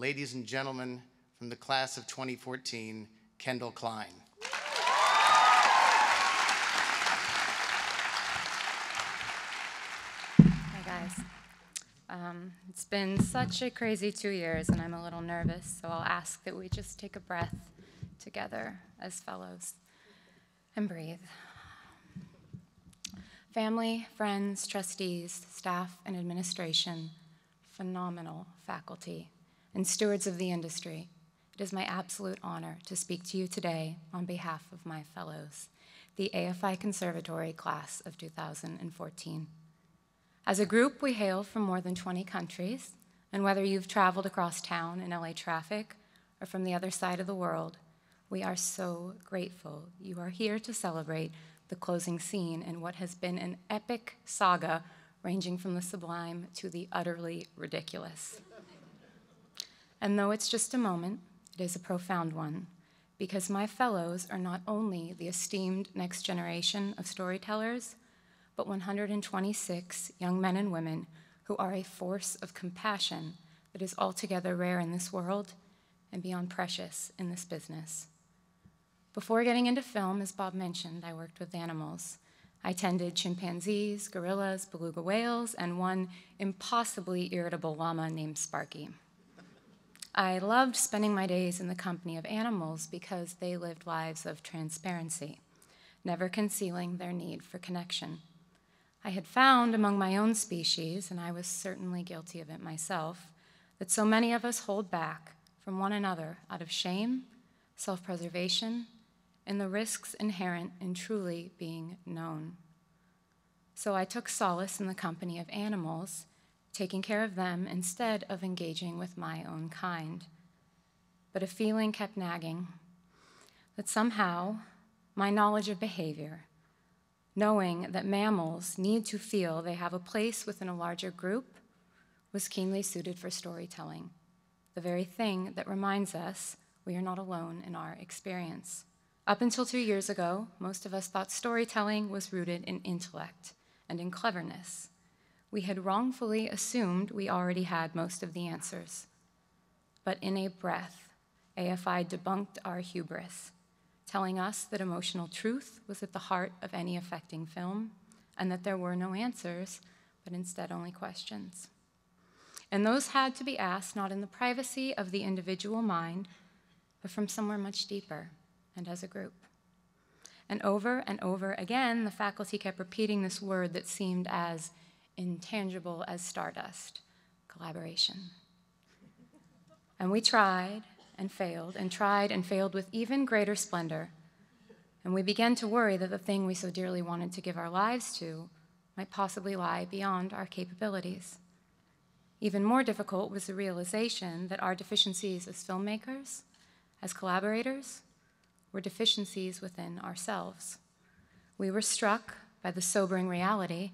ladies and gentlemen, from the class of 2014, Kendell Klein. Hi, guys. It's been such a crazy 2 years, and I'm a little nervous, so I'll ask that we just take a breath together as fellows and breathe. Family, friends, trustees, staff, and administration, phenomenal faculty, and stewards of the industry, it is my absolute honor to speak to you today on behalf of my fellows, the AFI Conservatory class of 2014. As a group, we hail from more than 20 countries, and whether you've traveled across town in LA traffic or from the other side of the world, we are so grateful you are here to celebrate the closing scene in what has been an epic saga ranging from the sublime to the utterly ridiculous. And though it's just a moment, it is a profound one, because my fellows are not only the esteemed next generation of storytellers, but 126 young men and women who are a force of compassion that is altogether rare in this world and beyond precious in this business. Before getting into film, as Bob mentioned, I worked with animals. I tended chimpanzees, gorillas, beluga whales, and one impossibly irritable llama named Sparky. I loved spending my days in the company of animals because they lived lives of transparency, never concealing their need for connection. I had found among my own species, and I was certainly guilty of it myself, that so many of us hold back from one another out of shame, self-preservation, and the risks inherent in truly being known. So I took solace in the company of animals, taking care of them instead of engaging with my own kind. But a feeling kept nagging that somehow my knowledge of behavior, knowing that mammals need to feel they have a place within a larger group, was keenly suited for storytelling, the very thing that reminds us we are not alone in our experience. Up until 2 years ago, most of us thought storytelling was rooted in intellect and in cleverness. We had wrongfully assumed we already had most of the answers. But in a breath, AFI debunked our hubris, telling us that emotional truth was at the heart of any affecting film, and that there were no answers, but instead only questions. And those had to be asked not in the privacy of the individual mind, but from somewhere much deeper, and as a group. And over again, the faculty kept repeating this word that seemed as intangible as stardust: collaboration. And we tried and failed with even greater splendor. And we began to worry that the thing we so dearly wanted to give our lives to might possibly lie beyond our capabilities. Even more difficult was the realization that our deficiencies as filmmakers, as collaborators, were deficiencies within ourselves. We were struck by the sobering reality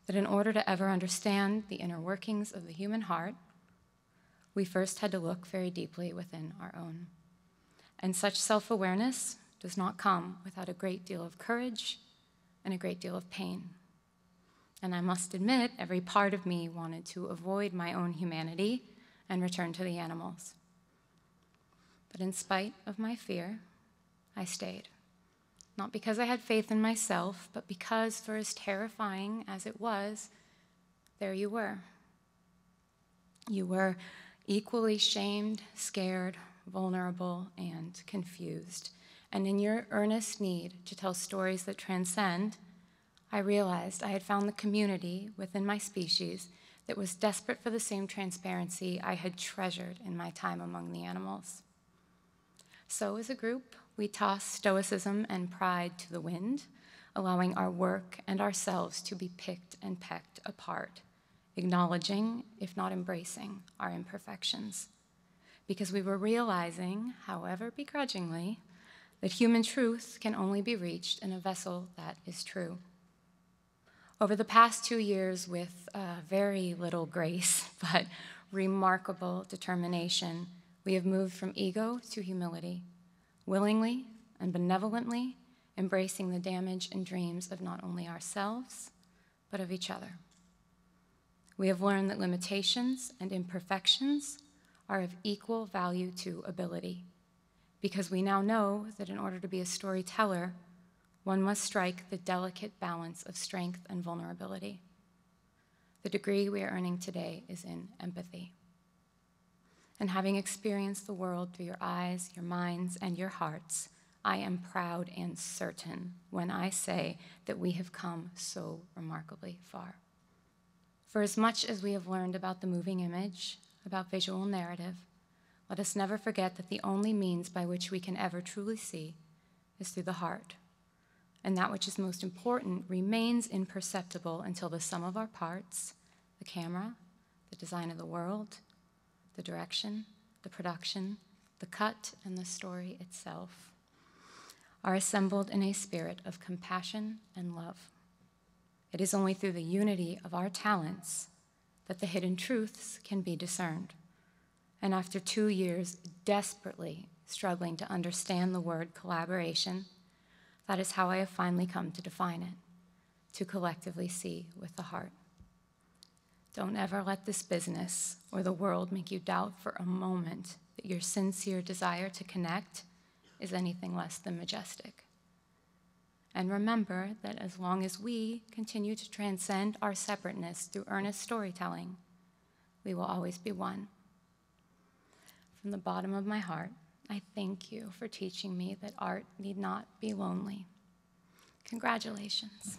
that in order to ever understand the inner workings of the human heart, we first had to look very deeply within our own. And such self-awareness does not come without a great deal of courage and a great deal of pain. And I must admit, every part of me wanted to avoid my own humanity and return to the animals. But in spite of my fear, I stayed. Not because I had faith in myself, but because, for as terrifying as it was, there you were. You were equally shamed, scared, vulnerable, and confused. And in your earnest need to tell stories that transcend, I realized I had found the community within my species that was desperate for the same transparency I had treasured in my time among the animals. So as a group, we tossed stoicism and pride to the wind, allowing our work and ourselves to be picked and pecked apart, acknowledging, if not embracing, our imperfections. Because we were realizing, however begrudgingly, that human truth can only be reached in a vessel that is true. Over the past 2 years, with very little grace, but remarkable determination, we have moved from ego to humility, willingly and benevolently embracing the damage and dreams of not only ourselves, but of each other. We have learned that limitations and imperfections are of equal value to ability, because we now know that in order to be a storyteller, one must strike the delicate balance of strength and vulnerability. The degree we are earning today is in empathy. And having experienced the world through your eyes, your minds, and your hearts, I am proud and certain when I say that we have come so remarkably far. For as much as we have learned about the moving image, about visual narrative, let us never forget that the only means by which we can ever truly see is through the heart. And that which is most important remains imperceptible until the sum of our parts, the camera, the design of the world, the direction, the production, the cut, and the story itself are assembled in a spirit of compassion and love. It is only through the unity of our talents that the hidden truths can be discerned. And after 2 years desperately struggling to understand the word collaboration, that is how I have finally come to define it, to collectively see with the heart. Don't ever let this business or the world make you doubt for a moment that your sincere desire to connect is anything less than majestic. And remember that as long as we continue to transcend our separateness through earnest storytelling, we will always be one. From the bottom of my heart, I thank you for teaching me that art need not be lonely. Congratulations.